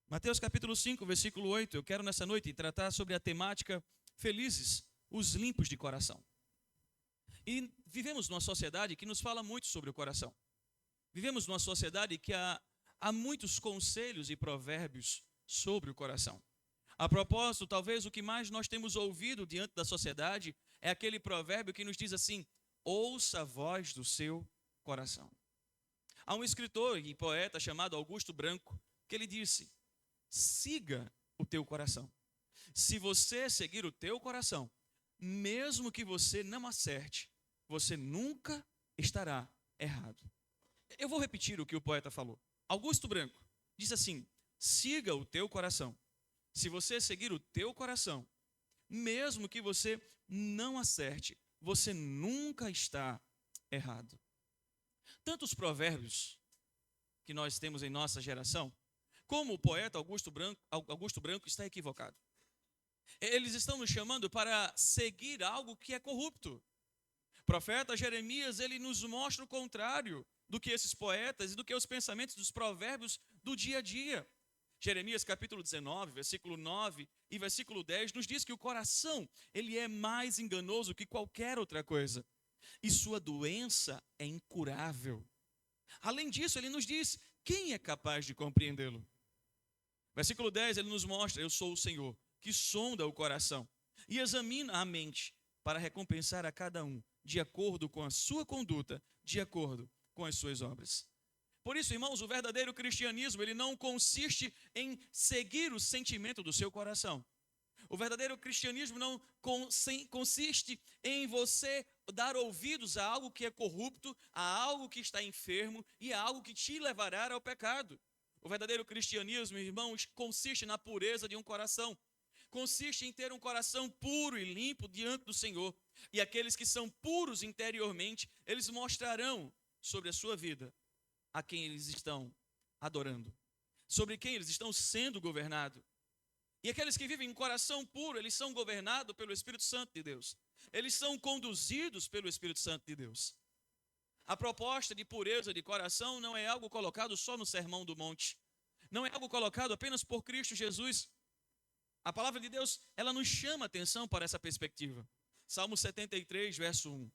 Mateus capítulo 5, versículo 8. Eu quero nessa noite tratar sobre a temática felizes, os limpos de coração. E vivemos numa sociedade que nos fala muito sobre o coração. Vivemos numa sociedade que há muitos conselhos e provérbios sobre o coração. A propósito, talvez o que mais nós temos ouvido diante da sociedade é aquele provérbio que nos diz assim: ouça a voz do seu coração. Há um escritor e poeta chamado Augusto Branco que ele disse: siga o teu coração. Se você seguir o teu coração, mesmo que você não acerte, você nunca estará errado. Eu vou repetir o que o poeta falou. Augusto Branco disse assim: siga o teu coração. Se você seguir o teu coração, mesmo que você não acerte, você nunca está errado. Tantos provérbios que nós temos em nossa geração, como o poeta Augusto Branco está equivocado. Eles estão nos chamando para seguir algo que é corrupto. O profeta Jeremias, ele nos mostra o contrário do que esses poetas e do que os pensamentos dos provérbios do dia a dia. Jeremias capítulo 19, versículo 9 e versículo 10 nos diz que o coração, ele é mais enganoso que qualquer outra coisa, e sua doença é incurável. Além disso, ele nos diz: quem é capaz de compreendê-lo? Versículo 10, ele nos mostra: eu sou o Senhor, que sonda o coração e examina a mente, para recompensar a cada um, de acordo com a sua conduta, de acordo com as suas obras. Por isso, irmãos, o verdadeiro cristianismo, ele não consiste em seguir o sentimento do seu coração. O verdadeiro cristianismo não consiste em você dar ouvidos a algo que é corrupto, a algo que está enfermo e a algo que te levará ao pecado. O verdadeiro cristianismo, irmãos, consiste na pureza de um coração. Consiste em ter um coração puro e limpo diante do Senhor. E aqueles que são puros interiormente, eles mostrarão sobre a sua vida a quem eles estão adorando, sobre quem eles estão sendo governados. E aqueles que vivem em coração puro, eles são governados pelo Espírito Santo de Deus. Eles são conduzidos pelo Espírito Santo de Deus. A proposta de pureza de coração não é algo colocado só no Sermão do Monte. Não é algo colocado apenas por Cristo Jesus. A palavra de Deus, ela nos chama a atenção para essa perspectiva. Salmo 73, verso 1.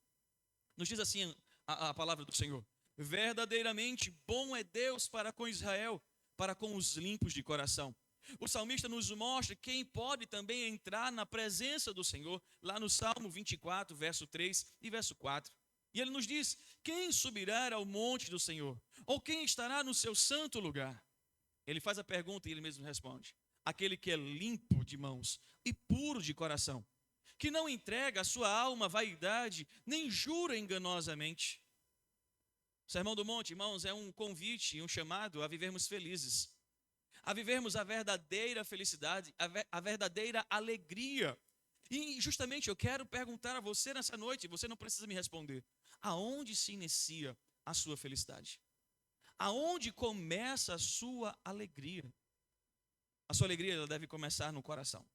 Nos diz assim a palavra do Senhor: verdadeiramente bom é Deus para com Israel, para com os limpos de coração. O salmista nos mostra quem pode também entrar na presença do Senhor, lá no Salmo 24, verso 3 e verso 4. E ele nos diz: quem subirá ao monte do Senhor? Ou quem estará no seu santo lugar? Ele faz a pergunta e ele mesmo responde: aquele que é limpo de mãos e puro de coração, que não entrega a sua alma à vaidade, nem jura enganosamente. O Sermão do Monte, irmãos, é um convite e um chamado a vivermos felizes, a vivermos a verdadeira felicidade, a verdadeira alegria. E justamente eu quero perguntar a você nessa noite, você não precisa me responder: aonde se inicia a sua felicidade? Aonde começa a sua alegria? A sua alegria, ela deve começar no coração.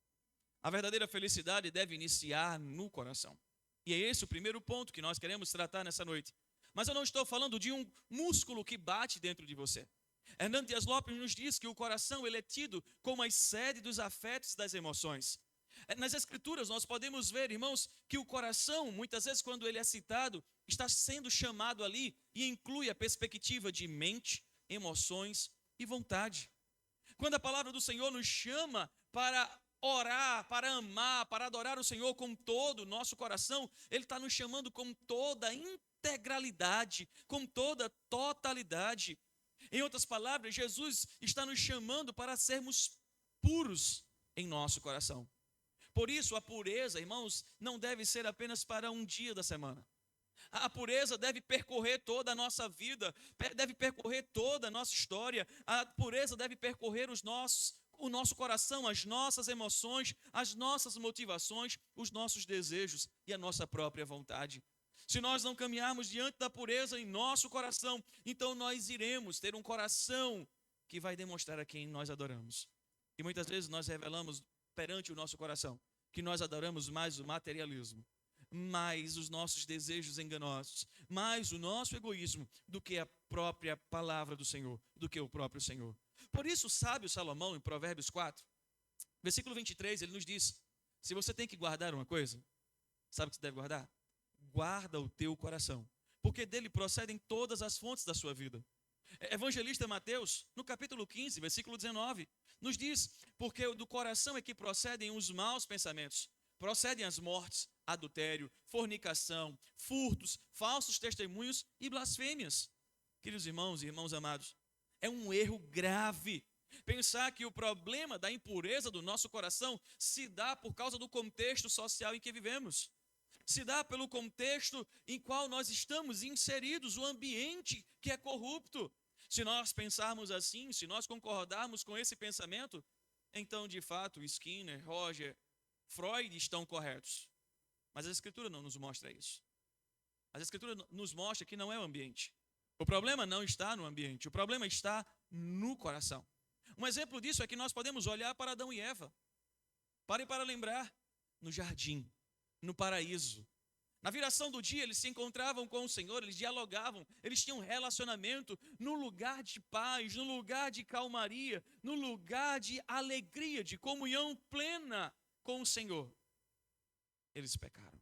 A verdadeira felicidade deve iniciar no coração. E é esse o primeiro ponto que nós queremos tratar nessa noite. Mas eu não estou falando de um músculo que bate dentro de você. Hernando Dias Lopes nos diz que o coração, ele é tido como a sede dos afetos e das emoções. Nas Escrituras nós podemos ver, irmãos, que o coração, muitas vezes quando ele é citado, está sendo chamado ali e inclui a perspectiva de mente, emoções e vontade. Quando a palavra do Senhor nos chama para orar, para amar, para adorar o Senhor com todo o nosso coração, Ele está nos chamando com toda a integralidade, com toda a totalidade. Em outras palavras, Jesus está nos chamando para sermos puros em nosso coração. Por isso, a pureza, irmãos, não deve ser apenas para um dia da semana. A pureza deve percorrer toda a nossa vida, deve percorrer toda a nossa história. A pureza deve percorrer o nosso coração, as nossas emoções, as nossas motivações, os nossos desejos e a nossa própria vontade. Se nós não caminharmos diante da pureza em nosso coração, então nós iremos ter um coração que vai demonstrar a quem nós adoramos. E muitas vezes nós revelamos perante o nosso coração que nós adoramos mais o materialismo, mais os nossos desejos enganosos, mais o nosso egoísmo do que a própria palavra do Senhor, do que o próprio Senhor. Por isso, o sábio Salomão, em Provérbios 4, versículo 23, ele nos diz: se você tem que guardar uma coisa, sabe o que você deve guardar? Guarda o teu coração, porque dele procedem todas as fontes da sua vida. Evangelista Mateus, no capítulo 15, versículo 19, nos diz: porque do coração é que procedem os maus pensamentos, procedem as mortes, adultério, fornicação, furtos, falsos testemunhos e blasfêmias. Queridos irmãos e irmãos amados, é um erro grave pensar que o problema da impureza do nosso coração se dá por causa do contexto social em que vivemos. Se dá pelo contexto em qual nós estamos inseridos, o ambiente que é corrupto. Se nós pensarmos assim, se nós concordarmos com esse pensamento, então, de fato, Skinner, Roger, Freud estão corretos. Mas a Escritura não nos mostra isso. A Escritura nos mostra que não é o ambiente. O problema não está no ambiente, o problema está no coração. Um exemplo disso é que nós podemos olhar para Adão e Eva. Parem para lembrar, no jardim, no paraíso. Na viração do dia, eles se encontravam com o Senhor, eles dialogavam, eles tinham um relacionamento no lugar de paz, no lugar de calmaria, no lugar de alegria, de comunhão plena com o Senhor. Eles pecaram.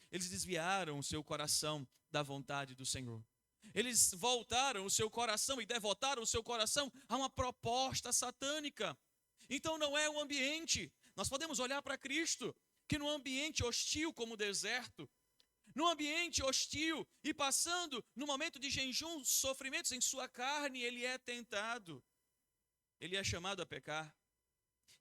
Eles desviaram o seu coração da vontade do Senhor. Eles voltaram o seu coração e devotaram o seu coração a uma proposta satânica. Então não é o ambiente. Nós podemos olhar para Cristo, que num ambiente hostil como o deserto, num ambiente hostil e passando no momento de jejum, sofrimentos em sua carne, ele é tentado. Ele é chamado a pecar.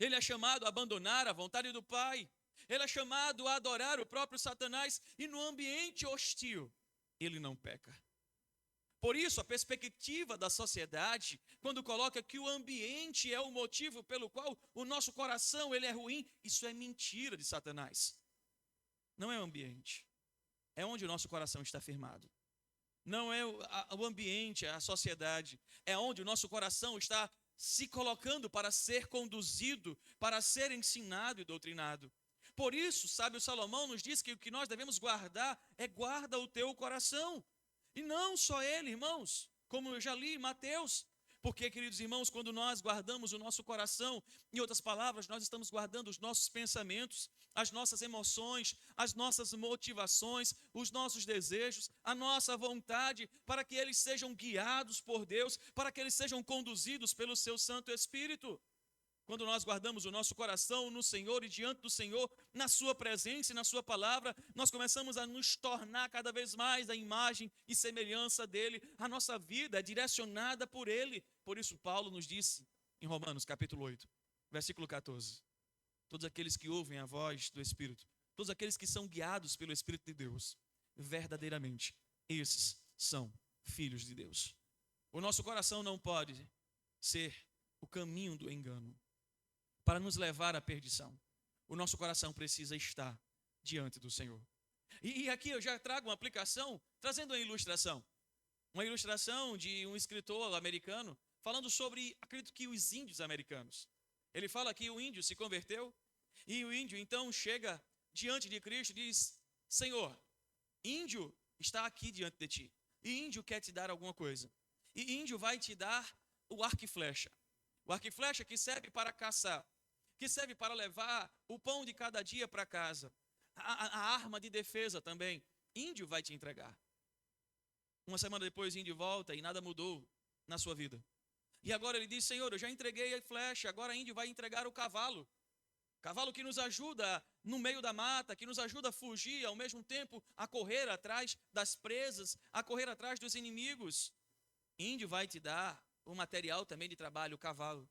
Ele é chamado a abandonar a vontade do Pai. Ele é chamado a adorar o próprio Satanás. E no ambiente hostil, ele não peca. Por isso, a perspectiva da sociedade, quando coloca que o ambiente é o motivo pelo qual o nosso coração ele é ruim, isso é mentira de Satanás. Não é o ambiente. É onde o nosso coração está firmado. Não é o ambiente, a sociedade. É onde o nosso coração está se colocando para ser conduzido, para ser ensinado e doutrinado. Por isso, sábio Salomão nos diz que o que nós devemos guardar é guarda o teu coração. E não só ele, irmãos, como eu já li em Mateus. Porque, queridos irmãos, quando nós guardamos o nosso coração, em outras palavras, nós estamos guardando os nossos pensamentos, as nossas emoções, as nossas motivações, os nossos desejos, a nossa vontade, para que eles sejam guiados por Deus, para que eles sejam conduzidos pelo seu Santo Espírito. Quando nós guardamos o nosso coração no Senhor e diante do Senhor, na sua presença e na sua palavra, nós começamos a nos tornar cada vez mais a imagem e semelhança dele. A nossa vida é direcionada por ele. Por isso Paulo nos disse em Romanos capítulo 8, versículo 14. Todos aqueles que ouvem a voz do Espírito, todos aqueles que são guiados pelo Espírito de Deus, verdadeiramente, esses são filhos de Deus. O nosso coração não pode ser o caminho do engano para nos levar à perdição. O nosso coração precisa estar diante do Senhor. E aqui eu já trago uma aplicação, trazendo uma ilustração. Uma ilustração de um escritor americano, falando sobre, acredito que os índios americanos. Ele fala que o índio se converteu, e o índio então chega diante de Cristo e diz: Senhor, índio está aqui diante de ti, e índio quer te dar alguma coisa. E índio vai te dar o arco e flecha. O arco e flecha que serve para caçar, que serve para levar o pão de cada dia para casa. A arma de defesa também. Índio vai te entregar. Uma semana depois, índio volta e nada mudou na sua vida. E agora ele diz: Senhor, eu já entreguei a flecha, agora índio vai entregar o cavalo. Cavalo que nos ajuda no meio da mata, que nos ajuda a fugir, ao mesmo tempo a correr atrás das presas, a correr atrás dos inimigos. Índio vai te dar o material também de trabalho, o cavalo.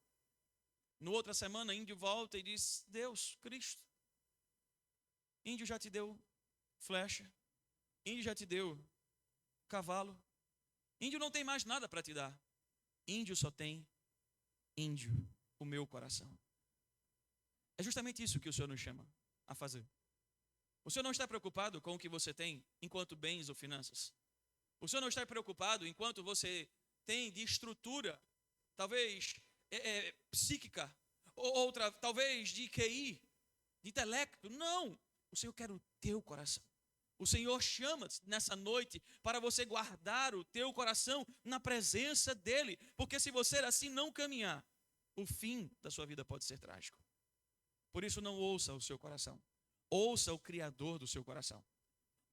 No outra semana, índio volta e diz: Deus, Cristo, índio já te deu flecha, índio já te deu cavalo, índio não tem mais nada para te dar. Índio só tem índio, o meu coração. É justamente isso que o Senhor nos chama a fazer. O Senhor não está preocupado com o que você tem enquanto bens ou finanças. O Senhor não está preocupado enquanto você tem de estrutura, talvez psíquica, ou outra, talvez de QI, de intelecto. Não, o Senhor quer o teu coração. O Senhor chama nessa noite para você guardar o teu coração na presença dEle, porque se você assim não caminhar, o fim da sua vida pode ser trágico. Por isso não ouça o seu coração, ouça o Criador do seu coração.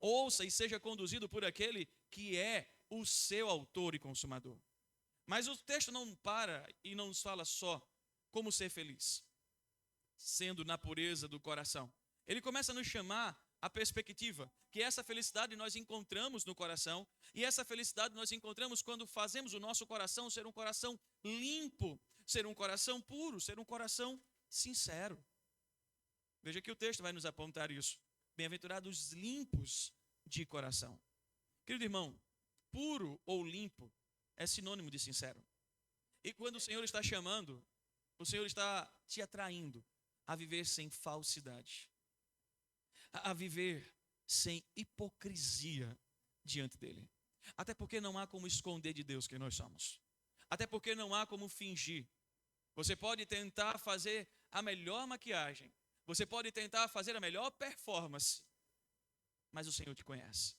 Ouça e seja conduzido por aquele que é o seu autor e consumador. Mas o texto não para e não nos fala só como ser feliz, sendo na pureza do coração. Ele começa a nos chamar a perspectiva que essa felicidade nós encontramos no coração, e essa felicidade nós encontramos quando fazemos o nosso coração ser um coração limpo, ser um coração puro, ser um coração sincero. Veja que o texto vai nos apontar isso. Bem-aventurados limpos de coração. Querido irmão, puro ou limpo é sinônimo de sincero. E quando o Senhor está chamando, o Senhor está te atraindo a viver sem falsidade, a viver sem hipocrisia diante dele. Até porque não há como esconder de Deus quem nós somos. Até porque não há como fingir. Você pode tentar fazer a melhor maquiagem, você pode tentar fazer a melhor performance, mas o Senhor te conhece.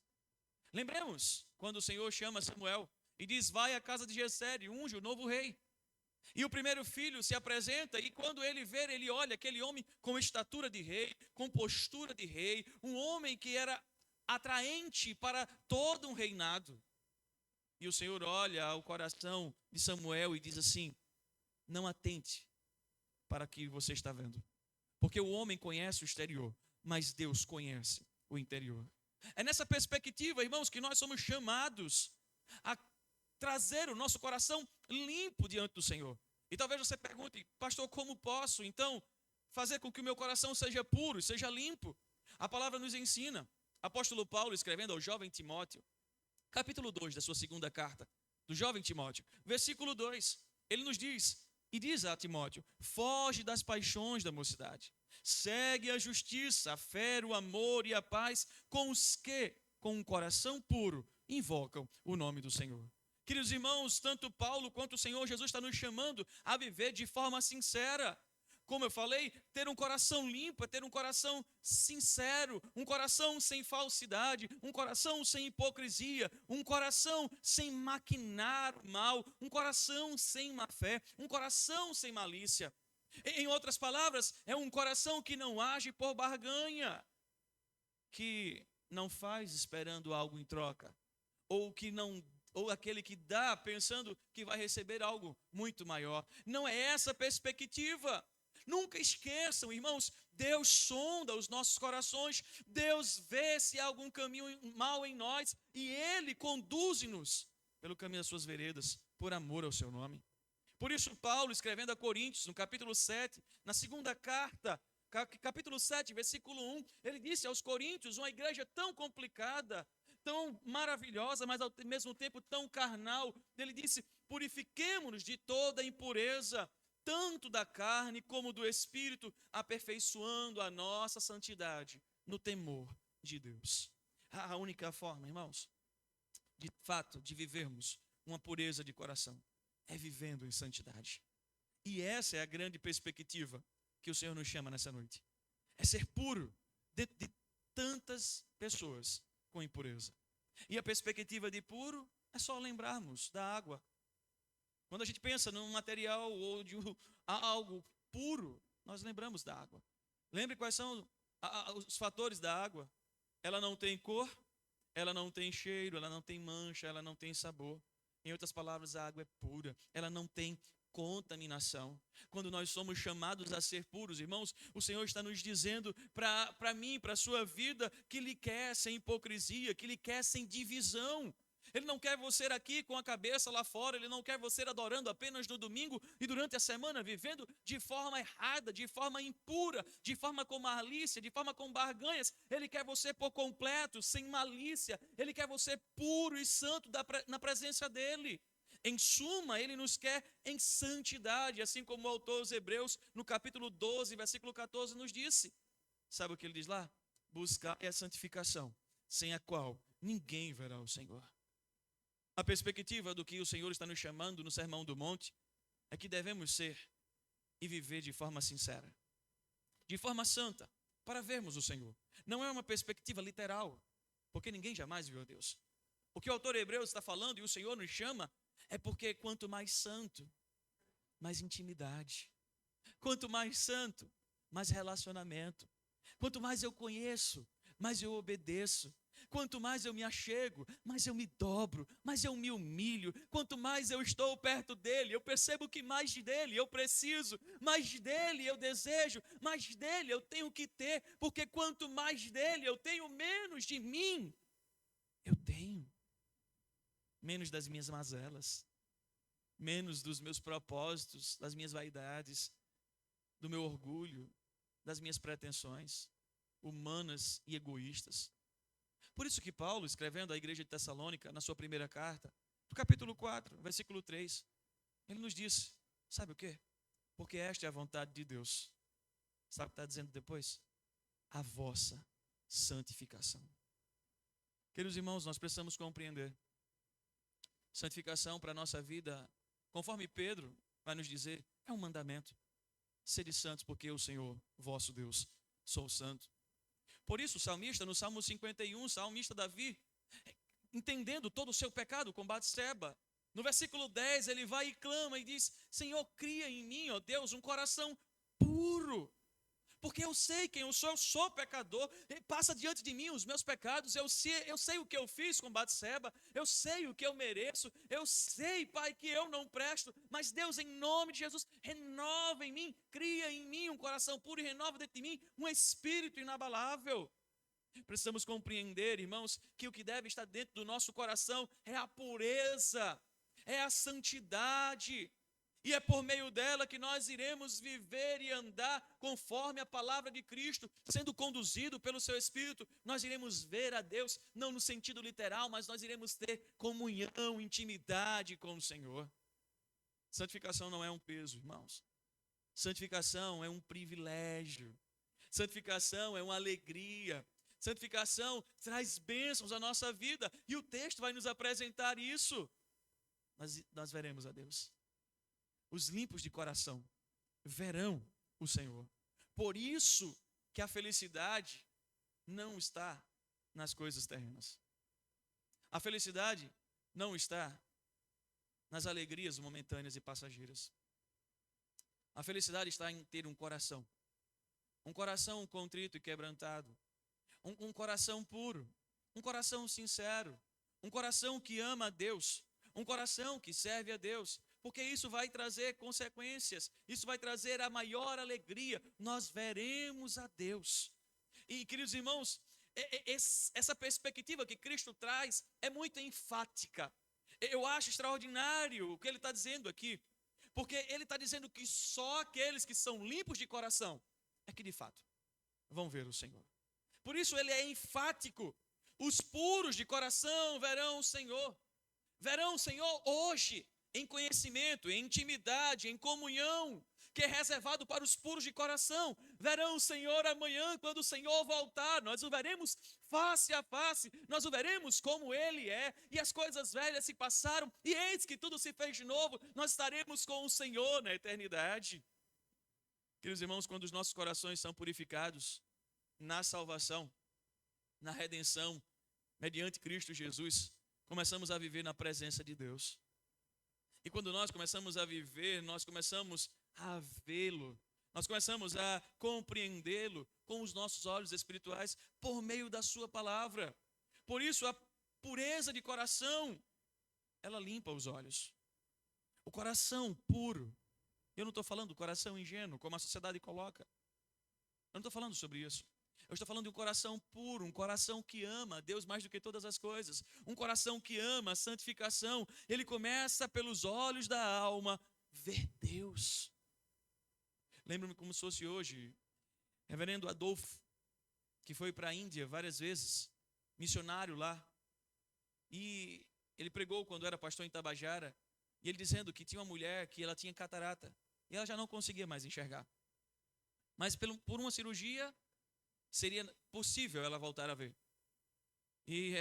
Lembremos quando o Senhor chama Samuel e diz: vai à casa de Jessé, unge o novo rei. E o primeiro filho se apresenta, e quando ele vê, ele olha aquele homem com estatura de rei, com postura de rei, um homem que era atraente para todo um reinado. E o Senhor olha ao coração de Samuel e diz assim: não atente para o que você está vendo, porque o homem conhece o exterior, mas Deus conhece o interior. É nessa perspectiva, irmãos, que nós somos chamados a trazer o nosso coração limpo diante do Senhor. E talvez você pergunte: pastor, como posso então fazer com que o meu coração seja puro e seja limpo? A palavra nos ensina. Apóstolo Paulo, escrevendo ao jovem Timóteo, capítulo 2 da sua segunda carta, do jovem Timóteo, versículo 2, ele nos diz, e diz a Timóteo: foge das paixões da mocidade, segue a justiça, a fé, o amor e a paz com os que, com um coração puro, invocam o nome do Senhor. Queridos irmãos, tanto Paulo quanto o Senhor Jesus está nos chamando a viver de forma sincera. Como eu falei, ter um coração limpo é ter um coração sincero, um coração sem falsidade, um coração sem hipocrisia, um coração sem maquinar mal, um coração sem má fé, um coração sem malícia. Em outras palavras, é um coração que não age por barganha, que não faz esperando algo em troca, ou aquele que dá pensando que vai receber algo muito maior. Não é essa a perspectiva. Nunca esqueçam, irmãos, Deus sonda os nossos corações, Deus vê se há algum caminho mal em nós e Ele conduz-nos pelo caminho das suas veredas, por amor ao seu nome. Por isso Paulo, escrevendo a Coríntios, no capítulo 7, na segunda carta, capítulo 7, versículo 1, ele disse aos Coríntios, uma igreja tão complicada, tão maravilhosa, mas ao mesmo tempo tão carnal, ele disse: purifiquemo-nos de toda impureza, tanto da carne como do espírito, aperfeiçoando a nossa santidade no temor de Deus. A única forma, irmãos, de fato, de vivermos uma pureza de coração é vivendo em santidade. E essa é a grande perspectiva que o Senhor nos chama nessa noite. É ser puro dentro de tantas pessoas com impureza. E a perspectiva de puro é só lembrarmos da água. Quando a gente pensa num material ou de algo puro, nós lembramos da água. Lembre quais são os fatores da água. Ela não tem cor, ela não tem cheiro, ela não tem mancha, ela não tem sabor. Em outras palavras, a água é pura, ela não tem contaminação. Quando nós somos chamados a ser puros, irmãos, o Senhor está nos dizendo para mim, para a sua vida, que Ele quer sem hipocrisia, que Ele quer sem divisão. Ele não quer você aqui com a cabeça lá fora, Ele não quer você adorando apenas no domingo e durante a semana vivendo de forma errada, de forma impura, de forma com malícia, de forma com barganhas. Ele quer você por completo, sem malícia. Ele quer você puro e santo na presença dEle. Em suma, Ele nos quer em santidade, assim como o autor aos Hebreus, no capítulo 12, versículo 14, nos disse. Sabe o que ele diz lá? Buscar a santificação, sem a qual ninguém verá o Senhor. A perspectiva do que o Senhor está nos chamando no Sermão do Monte é que devemos ser e viver de forma sincera, de forma santa, para vermos o Senhor. Não é uma perspectiva literal, porque ninguém jamais viu a Deus. O que o autor Hebreus está falando e o Senhor nos chama é porque quanto mais santo, mais intimidade. Quanto mais santo, mais relacionamento. Quanto mais eu conheço, mais eu obedeço. Quanto mais eu me achego, mais eu me dobro, mais eu me humilho. Quanto mais eu estou perto dele, eu percebo que mais dele eu preciso, mais dele eu desejo, mais dele eu tenho que ter, porque quanto mais dele eu tenho, menos de mim eu tenho. Menos das minhas mazelas, menos dos meus propósitos, das minhas vaidades, do meu orgulho, das minhas pretensões humanas e egoístas. Por isso que Paulo, escrevendo à igreja de Tessalônica, na sua primeira carta, no capítulo 4, versículo 3, ele nos disse, sabe o quê? Porque esta é a vontade de Deus. Sabe o que está dizendo depois? A vossa santificação. Queridos irmãos, nós precisamos compreender. Santificação para a nossa vida, conforme Pedro vai nos dizer, é um mandamento. Sede santos, porque eu, Senhor, vosso Deus, sou santo. Por isso, o salmista, no Salmo 51, o salmista Davi, entendendo todo o seu pecado com Batseba, no versículo 10, ele vai e clama e diz, Senhor, cria em mim, ó Deus, um coração puro. Porque eu sei quem eu sou pecador, passa diante de mim os meus pecados, eu sei o que eu fiz com Batseba, eu sei o que eu mereço, eu sei, Pai, que eu não presto, mas Deus, em nome de Jesus, renova em mim, cria em mim um coração puro e renova dentro de mim um espírito inabalável. Precisamos compreender, irmãos, que o que deve estar dentro do nosso coração é a pureza, é a santidade. E é por meio dela que nós iremos viver e andar conforme a palavra de Cristo, sendo conduzido pelo seu Espírito. Nós iremos ver a Deus, não no sentido literal, mas nós iremos ter comunhão, intimidade com o Senhor. Santificação não é um peso, irmãos. Santificação é um privilégio. Santificação é uma alegria. Santificação traz bênçãos à nossa vida. E o texto vai nos apresentar isso. Nós veremos a Deus. Os limpos de coração verão o Senhor. Por isso que a felicidade não está nas coisas terrenas. A felicidade não está nas alegrias momentâneas e passageiras. A felicidade está em ter um coração contrito e quebrantado, um coração puro, um coração sincero, um coração que ama a Deus, um coração que serve a Deus. Porque isso vai trazer consequências, isso vai trazer a maior alegria, nós veremos a Deus. E, queridos irmãos, essa perspectiva que Cristo traz é muito enfática. Eu acho extraordinário o que ele está dizendo aqui, porque ele está dizendo que só aqueles que são limpos de coração é que de fato vão ver o Senhor. Por isso ele é enfático, os puros de coração verão o Senhor hoje, em conhecimento, em intimidade, em comunhão, que é reservado para os puros de coração. Verão o Senhor amanhã, quando o Senhor voltar, nós o veremos face a face, nós o veremos como Ele é, e as coisas velhas se passaram, e eis que tudo se fez de novo, nós estaremos com o Senhor na eternidade. Queridos irmãos, quando os nossos corações são purificados na salvação, na redenção, mediante Cristo Jesus, começamos a viver na presença de Deus. E quando nós começamos a viver, nós começamos a vê-lo, nós começamos a compreendê-lo com os nossos olhos espirituais por meio da sua palavra. Por isso a pureza de coração, ela limpa os olhos. O coração puro, eu não estou falando do coração ingênuo, como a sociedade coloca. Eu não estou falando sobre isso. Eu estou falando de um coração puro, um coração que ama a Deus mais do que todas as coisas. Um coração que ama a santificação. Ele começa pelos olhos da alma ver Deus. Lembro-me como se fosse hoje, reverendo Adolfo, que foi para a Índia várias vezes, missionário lá. E ele pregou quando era pastor em Tabajara, e ele dizendo que tinha uma mulher que ela tinha catarata, e ela já não conseguia mais enxergar. Mas por uma cirurgia, seria possível ela voltar a ver. E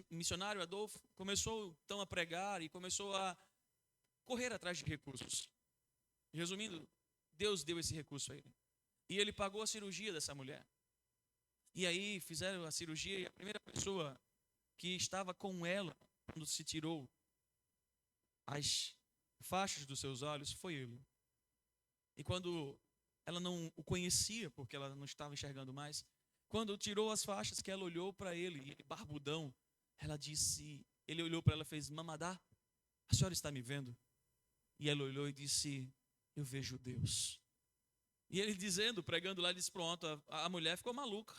o missionário Adolfo começou então a pregar e começou a correr atrás de recursos. Resumindo, Deus deu esse recurso a ele. E ele pagou a cirurgia dessa mulher. E aí fizeram a cirurgia e a primeira pessoa que estava com ela quando se tirou as faixas dos seus olhos foi ele. E quando ela não o conhecia, porque ela não estava enxergando mais, quando tirou as faixas, que ela olhou para ele, e ele barbudão, ele olhou para ela e fez: Mamadá, a senhora está me vendo? E ela olhou e disse: eu vejo Deus. E ele dizendo, pregando lá, disse: pronto, a mulher ficou maluca.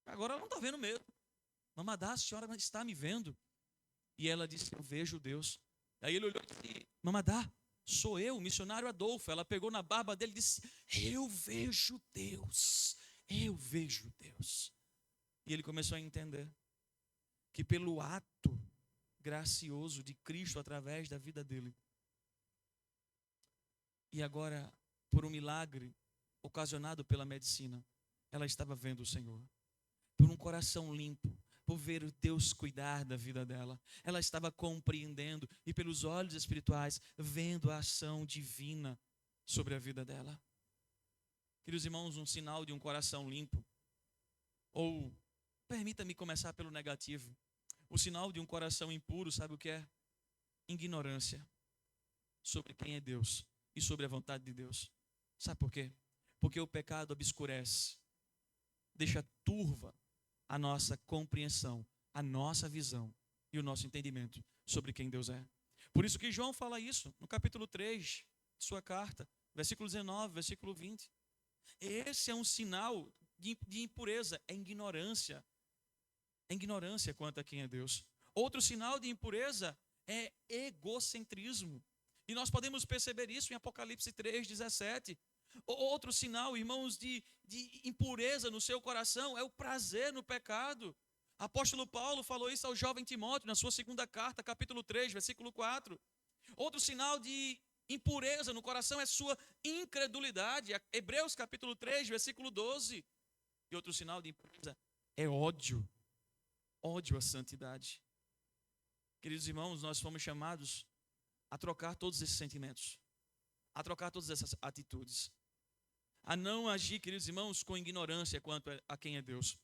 Agora ela não está vendo mesmo. Mamadá, a senhora está me vendo? E ela disse: eu vejo Deus. Aí ele olhou e disse: Mamadá, sou eu, o missionário Adolfo. Ela pegou na barba dele e disse: eu vejo Deus, eu vejo Deus. E ele começou a entender que pelo ato gracioso de Cristo através da vida dele, e agora por um milagre ocasionado pela medicina, ela estava vendo o Senhor. Por um coração limpo, por ver Deus cuidar da vida dela, ela estava compreendendo e pelos olhos espirituais vendo a ação divina sobre a vida dela. Queridos irmãos, um sinal de um coração limpo, ou permita-me começar pelo negativo, o sinal de um coração impuro, sabe o que é? Ignorância sobre quem é Deus e sobre a vontade de Deus. Sabe por quê? Porque o pecado obscurece, deixa turva a nossa compreensão, a nossa visão e o nosso entendimento sobre quem Deus é. Por isso que João fala isso no capítulo 3 de sua carta, versículo 19, versículo 20. Esse é um sinal de impureza, é ignorância. É ignorância quanto a quem é Deus. Outro sinal de impureza é egocentrismo. E nós podemos perceber isso em Apocalipse 3:17. Outro sinal, irmãos, de impureza no seu coração é o prazer no pecado. Apóstolo Paulo falou isso ao jovem Timóteo na sua segunda carta, capítulo 3, versículo 4. Outro sinal de impureza no coração é sua incredulidade. Hebreus capítulo 3, versículo 12. E outro sinal de impureza é ódio. Ódio à santidade. Queridos irmãos, nós fomos chamados a trocar todos esses sentimentos, a trocar todas essas atitudes, a não agir, queridos irmãos, com ignorância quanto a quem é Deus.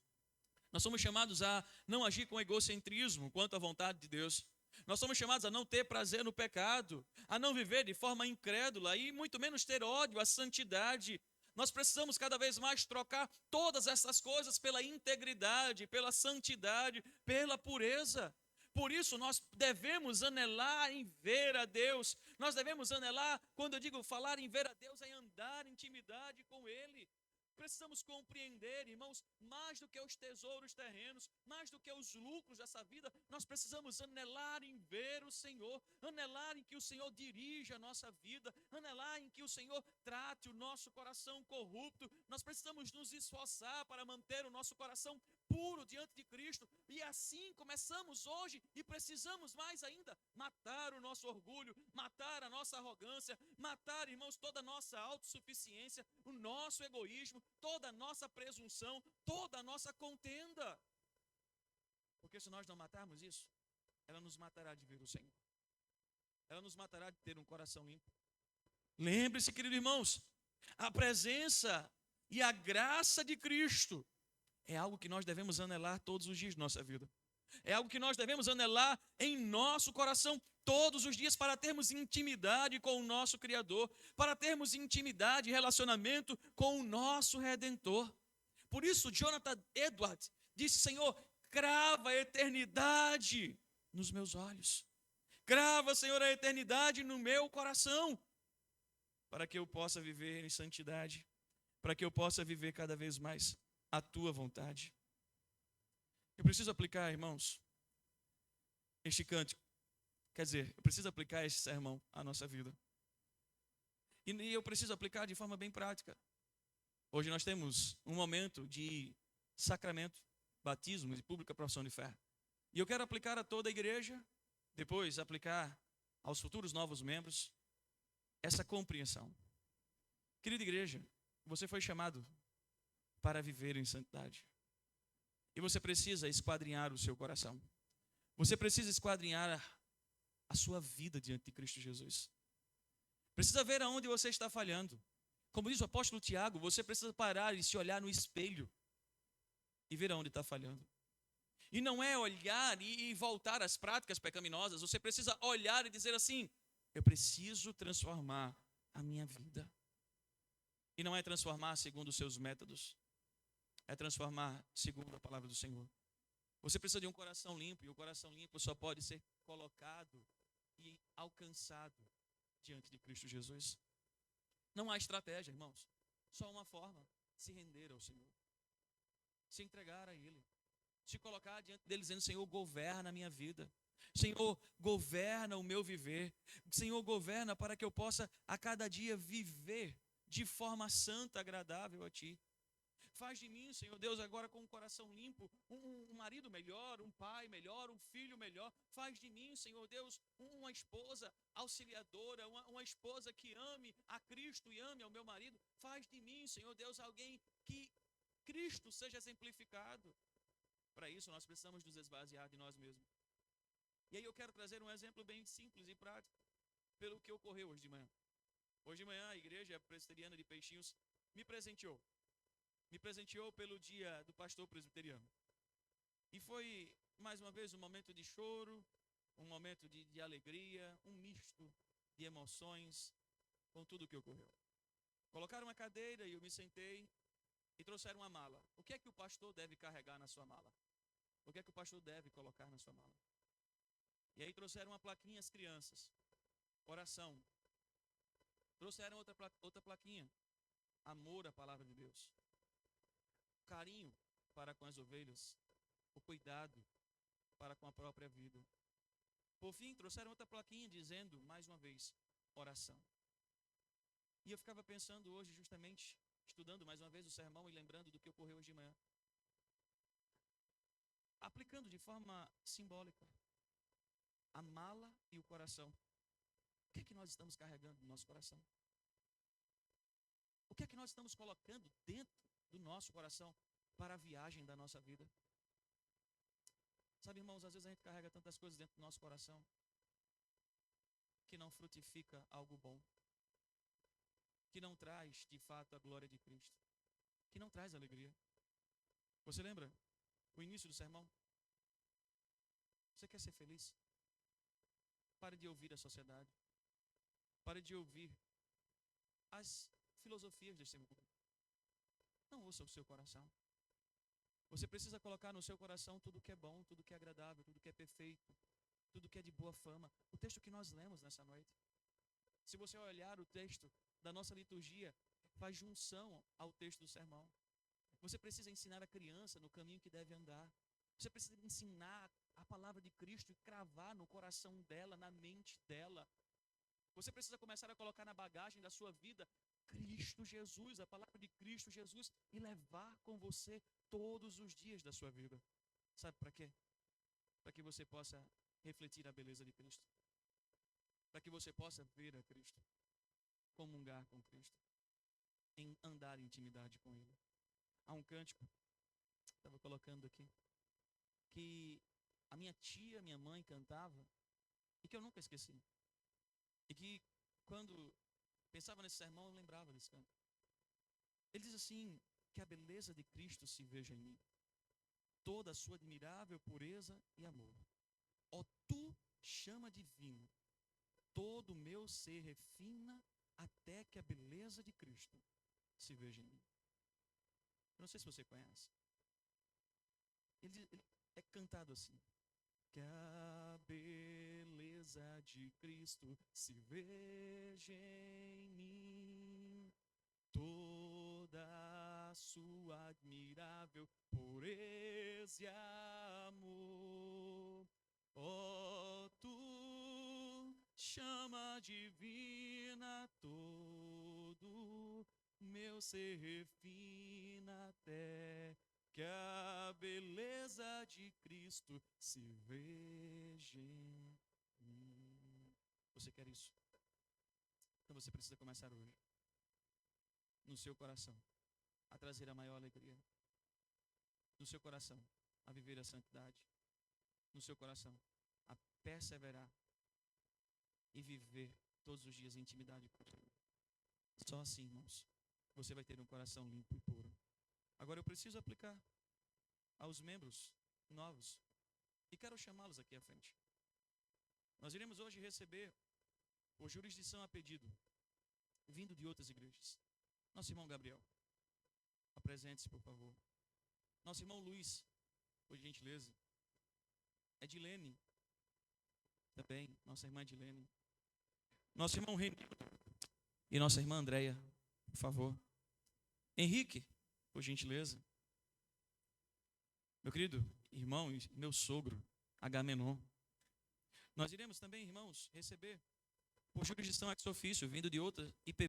Nós somos chamados a não agir com egocentrismo quanto à vontade de Deus. Nós somos chamados a não ter prazer no pecado, a não viver de forma incrédula e muito menos ter ódio à santidade. Nós precisamos cada vez mais trocar todas essas coisas pela integridade, pela santidade, pela pureza. Por isso nós devemos anelar em ver a Deus. Nós devemos anelar, quando eu digo falar em ver a Deus, é andar em intimidade com Ele. Precisamos compreender, irmãos, mais do que os tesouros terrenos, mais do que os lucros dessa vida, nós precisamos anelar em ver o Senhor, anelar em que o Senhor dirija a nossa vida, anelar em que o Senhor trate o nosso coração corrupto. Nós precisamos nos esforçar para manter o nosso coração puro diante de Cristo, e assim começamos hoje e precisamos mais ainda matar o nosso orgulho, matar a nossa arrogância, matar, irmãos, toda a nossa autossuficiência, o nosso egoísmo, toda a nossa presunção, toda a nossa contenda. Porque se nós não matarmos isso, ela nos matará de ver o Senhor. Ela nos matará de ter um coração limpo. Lembre-se, queridos irmãos, a presença e a graça de Cristo é algo que nós devemos anelar todos os dias de nossa vida. É algo que nós devemos anelar em nosso coração todos os dias para termos intimidade com o nosso Criador, para termos intimidade e relacionamento com o nosso Redentor. Por isso, Jonathan Edwards disse: Senhor, crava a eternidade nos meus olhos. Crava, Senhor, a eternidade no meu coração, para que eu possa viver em santidade, para que eu possa viver cada vez mais a tua vontade. Eu preciso aplicar, irmãos, este cântico. Quer dizer, eu preciso aplicar este sermão à nossa vida. E eu preciso aplicar de forma bem prática. Hoje nós temos um momento de sacramento, batismo e pública profissão de fé. E eu quero aplicar a toda a igreja, depois aplicar aos futuros novos membros, essa compreensão. Querida igreja, você foi chamado para viver em santidade. E você precisa esquadrinhar o seu coração. Você precisa esquadrinhar a sua vida diante de Cristo Jesus. Precisa ver aonde você está falhando. Como diz o apóstolo Tiago, você precisa parar e se olhar no espelho e ver aonde está falhando. E não é olhar e voltar às práticas pecaminosas. Você precisa olhar e dizer assim: eu preciso transformar a minha vida. E não é transformar segundo os seus métodos, é transformar segundo a palavra do Senhor. Você precisa de um coração limpo, e o coração limpo só pode ser colocado e alcançado diante de Cristo Jesus. Não há estratégia, irmãos. Só uma forma: se render ao Senhor, se entregar a Ele, se colocar diante dele dizendo: Senhor, governa a minha vida. Senhor, governa o meu viver. Senhor, governa para que eu possa a cada dia viver de forma santa, agradável a Ti. Faz de mim, Senhor Deus, agora com um coração limpo, um marido melhor, um pai melhor, um filho melhor. Faz de mim, Senhor Deus, uma esposa auxiliadora, uma esposa que ame a Cristo e ame ao meu marido. Faz de mim, Senhor Deus, alguém que Cristo seja exemplificado. Para isso, nós precisamos nos esvaziar de nós mesmos. E aí eu quero trazer um exemplo bem simples e prático, pelo que ocorreu hoje de manhã. Hoje de manhã, a igreja presbiteriana de Peixinhos me presenteou. Me presenteou pelo dia do pastor presbiteriano. E foi, mais uma vez, um momento de choro, um momento de alegria, um misto de emoções com tudo o que ocorreu. Colocaram uma cadeira e eu me sentei e trouxeram uma mala. O que é que o pastor deve carregar na sua mala? O que é que o pastor deve colocar na sua mala? E aí trouxeram uma plaquinha às crianças. Oração. Trouxeram outra plaquinha. Amor à palavra de Deus. Carinho para com as ovelhas. O cuidado para com a própria vida. Por fim, trouxeram outra plaquinha dizendo, mais uma vez, oração. E eu ficava pensando hoje, justamente, estudando mais uma vez o sermão e lembrando do que ocorreu hoje de manhã. Aplicando de forma simbólica a mala e o coração. O que é que nós estamos carregando no nosso coração? O que é que nós estamos colocando dentro do nosso coração para a viagem da nossa vida? Sabe, irmãos, às vezes a gente carrega tantas coisas dentro do nosso coração que não frutifica algo bom, que não traz, de fato, a glória de Cristo, que não traz alegria. Você lembra o início do sermão? Você quer ser feliz? Pare de ouvir a sociedade. Pare de ouvir as filosofias desse mundo. Não ouça o seu coração. Você precisa colocar no seu coração tudo que é bom, tudo que é agradável, tudo que é perfeito, tudo que é de boa fama. O texto que nós lemos nessa noite. Se você olhar o texto da nossa liturgia, faz junção ao texto do sermão. Você precisa ensinar a criança no caminho que deve andar. Você precisa ensinar a palavra de Cristo e cravar no coração dela, na mente dela. Você precisa começar a colocar na bagagem da sua vida Cristo Jesus, a palavra de Cristo Jesus, e levar com você todos os dias da sua vida. Sabe para quê? Para que você possa refletir a beleza de Cristo. Para que você possa ver a Cristo, comungar com Cristo, em andar em intimidade com Ele. Há um cântico, estava colocando aqui, que a minha tia, minha mãe cantava, e que eu nunca esqueci. E que quando pensava nesse sermão, eu lembrava desse canto. Ele diz assim, que a beleza de Cristo se veja em mim, toda a sua admirável pureza e amor. Ó tu, chama divina, todo o meu ser refina, até que a beleza de Cristo se veja em mim. Eu não sei se você conhece. Ele é cantado assim. Que a beleza de Cristo se veja em mim, toda a sua admirável pureza e amor. Ó tu, chama divina, todo meu ser refina até que a beleza de Cristo se veja em mim. Você quer isso? Então você precisa começar hoje, no seu coração, a trazer a maior alegria. No seu coração, a viver a santidade. No seu coração, a perseverar e viver todos os dias em intimidade com Deus. Só assim, irmãos, você vai ter um coração limpo e puro. Agora eu preciso aplicar aos membros novos. E quero chamá-los aqui à frente. Nós iremos hoje receber, por jurisdição a pedido, vindo de outras igrejas, nosso irmão Gabriel. Apresente-se, por favor. Nosso irmão Luiz, por gentileza. Edilene, também, nossa irmã Edilene. Nosso irmão Renildo e nossa irmã Andréia, por favor. Henrique, por gentileza. Meu querido irmão e meu sogro, Agamenon. Nós iremos também, irmãos, receber, por jurisdição ex officio, vindo de outra IPB,